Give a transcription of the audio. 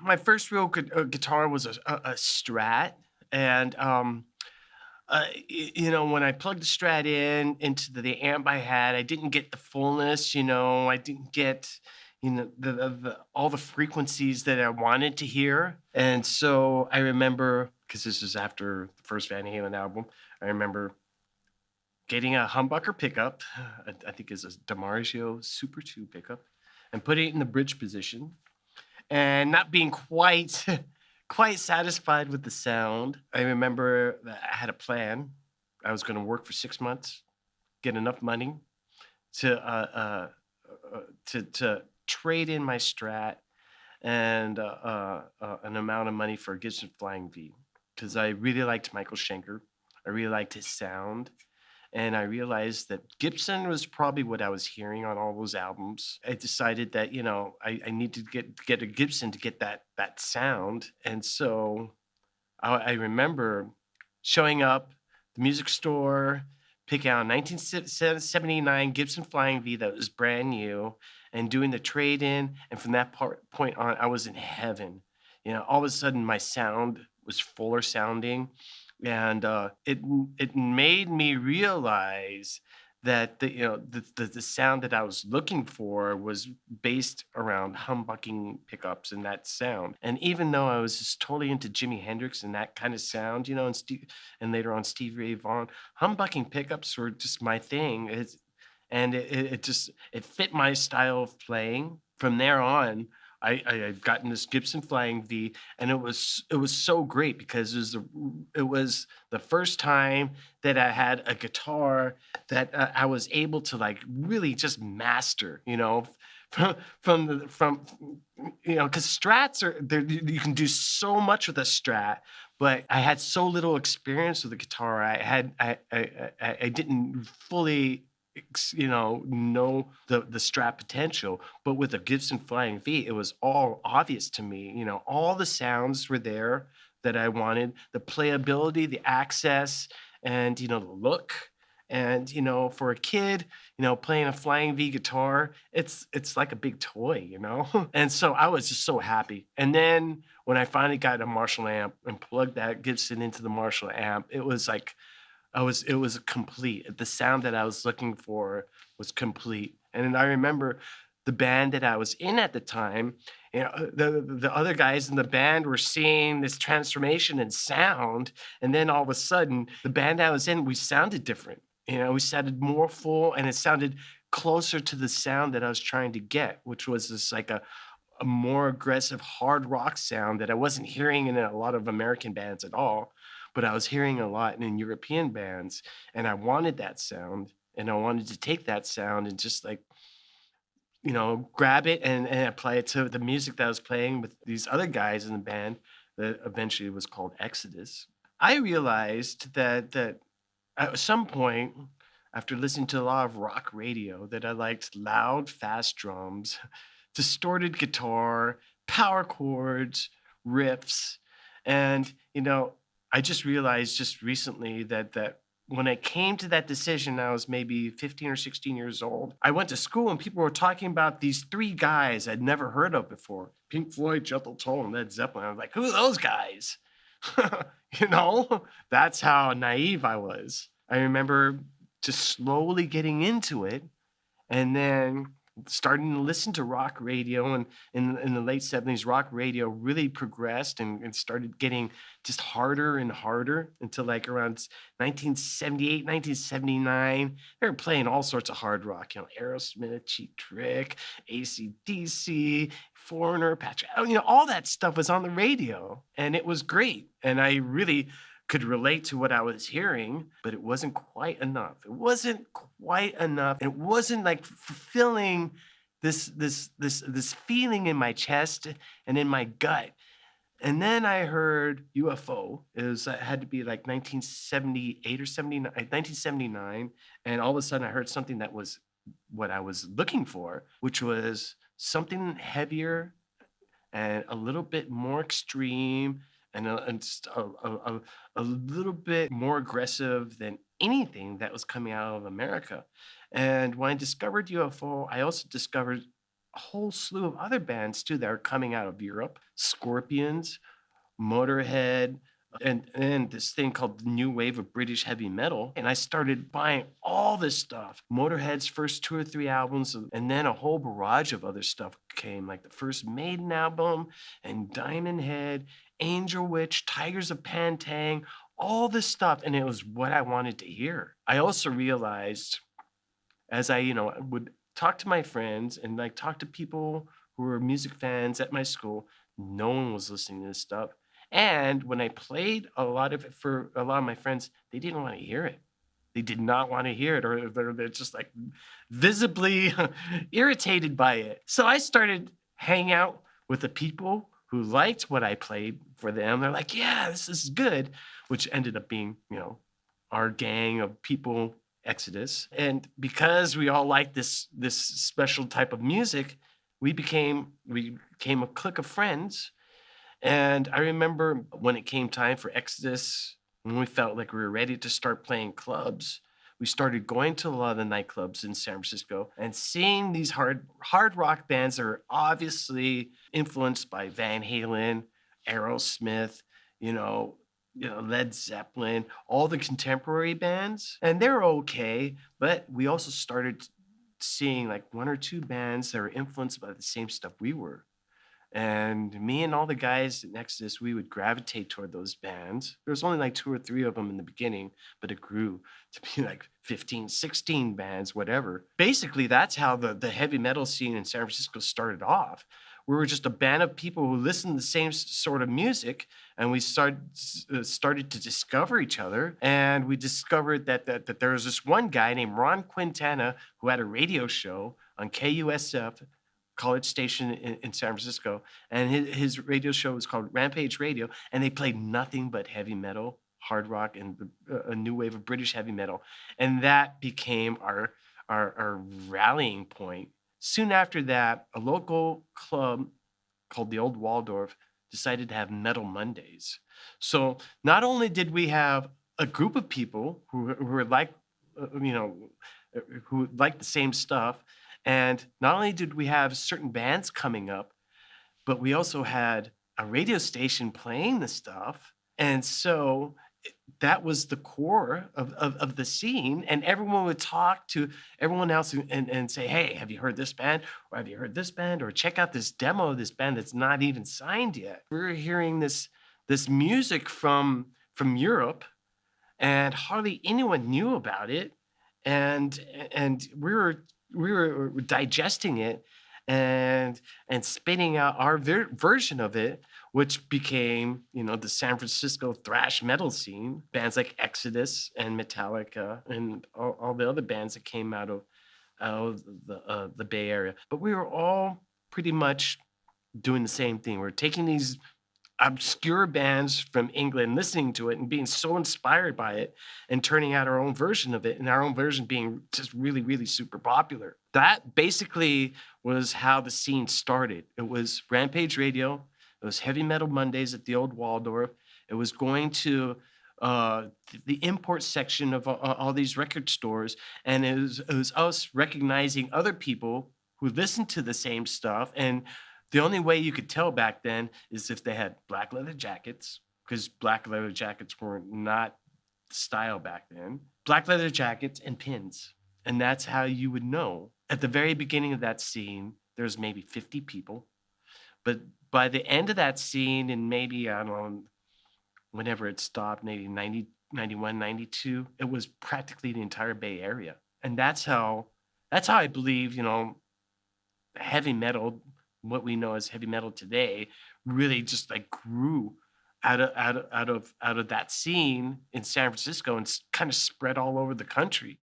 my first real guitar was a Strat, and when I plugged the Strat in into the amp I had, I didn't get the fullness. I didn't get all the frequencies that I wanted to hear, and so I remember because this was after the first Van Halen album. I remember getting a humbucker pickup. I think it's a DiMarzio Super 2 pickup, and putting it in the bridge position and not being quite quite satisfied with the sound. I remember that I had a plan. I was going to work for 6 months, get enough money to to trade in my Strat and an amount of money for a Gibson Flying V because I really liked Michael Schenker. I really liked his sound. And I realized that Gibson was probably what I was hearing on all those albums. I decided that, I need to get a Gibson to get that sound. And so I remember showing up at the music store, picking out a 1979 Gibson Flying V that was brand new, and doing the trade-in. And from that point on, I was in heaven. All of a sudden my sound was fuller sounding, and it made me realize that the sound that I was looking for was based around humbucking pickups and that sound. And even though I was just totally into Jimi Hendrix and that kind of sound, and later on Stevie Ray Vaughan, humbucking pickups were just my thing. It fit my style of playing. From there on, I've gotten this Gibson Flying V, and it was so great because it was the first time that I had a guitar that I was able to like really just master, because Strats are there. You can do so much with a Strat, but I had so little experience with the guitar. I didn't fully know the Strat potential. But with the Gibson Flying V, it was all obvious to me. All the sounds were there that I wanted, the playability, the access, and the look. And for a kid, playing a Flying V guitar, it's like a big toy. And so I was just so happy. And then when I finally got a Marshall amp and plugged that Gibson into the Marshall amp, it was like it was complete. The sound that I was looking for was complete. And then I remember the band that I was in at the time, the other guys in the band were seeing this transformation in sound. And then all of a sudden, the band I was in, we sounded different. We sounded more full, and it sounded closer to the sound that I was trying to get, which was this like a more aggressive hard rock sound that I wasn't hearing in a lot of American bands at all, but I was hearing a lot in European bands. And I wanted that sound, and I wanted to take that sound and just like, grab it and apply it to the music that I was playing with these other guys in the band that eventually was called Exodus. I realized that at some point, after listening to a lot of rock radio, that I liked loud, fast drums, distorted guitar, power chords, riffs. And, I just realized just recently that when I came to that decision, I was maybe 15 or 16 years old. I went to school and people were talking about these three guys I'd never heard of before: Pink Floyd, Jethro Tull, and Led Zeppelin. I was like, who are those guys? That's how naive I was. I remember just slowly getting into it, and then starting to listen to rock radio. And in the late 70s, rock radio really progressed and started getting just harder and harder until like around 1978, 1979. They were playing all sorts of hard rock, Aerosmith, Cheap Trick, AC/DC, Foreigner, Patrick, all that stuff was on the radio, and it was great. And I really could relate to what I was hearing, but it wasn't quite enough. It wasn't quite enough. It wasn't like fulfilling this feeling in my chest and in my gut. And then I heard UFO. It had to be like 1978 or 79, 1979, and all of a sudden I heard something that was what I was looking for, which was something heavier and a little bit more extreme, and just a little bit more aggressive than anything that was coming out of America. And when I discovered UFO, I also discovered a whole slew of other bands too that are coming out of Europe. Scorpions, Motorhead, and this thing called the new wave of British heavy metal. And I started buying all this stuff. Motorhead's first 2 or 3 albums, and then a whole barrage of other stuff came, like the first Maiden album and Diamond Head, Angel Witch, Tigers of Pantang, all this stuff. And it was what I wanted to hear. I also realized as I, would talk to my friends and like talk to people who were music fans at my school, no one was listening to this stuff. And when I played a lot of it for a lot of my friends, they didn't want to hear it. They did not want to hear it, or they're just like visibly irritated by it. So I started hanging out with the people who liked what I played for them. They're like, yeah, this is good, which ended up being, our gang of people, Exodus. And because we all liked this special type of music, we became a clique of friends. And I remember when it came time for Exodus, when we felt like we were ready to start playing clubs, we started going to a lot of the nightclubs in San Francisco and seeing these hard rock bands that are obviously influenced by Van Halen, Aerosmith, you know, Led Zeppelin, all the contemporary bands, and they're okay. But we also started seeing like 1 or 2 bands that were influenced by the same stuff we were. And me and all the guys next to this, we would gravitate toward those bands. There was only like 2 or 3 of them in the beginning, but it grew to be like 15, 16 bands, whatever. Basically, that's how the heavy metal scene in San Francisco started off. We were just a band of people who listened to the same sort of music, and we started to discover each other. And we discovered that there was this one guy named Ron Quintana who had a radio show on KUSF, college station in San Francisco, and his radio show was called Rampage Radio, and they played nothing but heavy metal, hard rock, and a new wave of British heavy metal, and that became our rallying point. Soon after that, a local club called the Old Waldorf decided to have Metal Mondays. So not only did we have a group of people who were like, you know, who liked the same stuff, and not only did we have certain bands coming up, but we also had a radio station playing the stuff. And so that was the core of the scene. And everyone would talk to everyone else and say, hey, have you heard this band? Or have you heard this band? Or check out this demo of this band that's not even signed yet. We were hearing this music from Europe, and hardly anyone knew about it. And we were digesting it and spitting out our version of it, which became, the San Francisco thrash metal scene. Bands like Exodus and Metallica and all the other bands that came out of the Bay Area. But we were all pretty much doing the same thing. We're taking these obscure bands from England, listening to it and being so inspired by it and turning out our own version of it, and our own version being just really, really super popular. That basically was how the scene started. It was Rampage Radio. It was Heavy Metal Mondays at the Old Waldorf. It was going to the import section of all these record stores, and it was us recognizing other people who listened to the same stuff. And the only way you could tell back then is if they had black leather jackets, because black leather jackets were not style back then. Black leather jackets and pins. And that's how you would know. At the very beginning of that scene, there's maybe 50 people. But by the end of that scene, and maybe, I don't know, whenever it stopped, maybe 90, 91, 92, it was practically the entire Bay Area. And that's how I believe, heavy metal, what we know as heavy metal today, really just like grew out of that scene in San Francisco and kind of spread all over the country.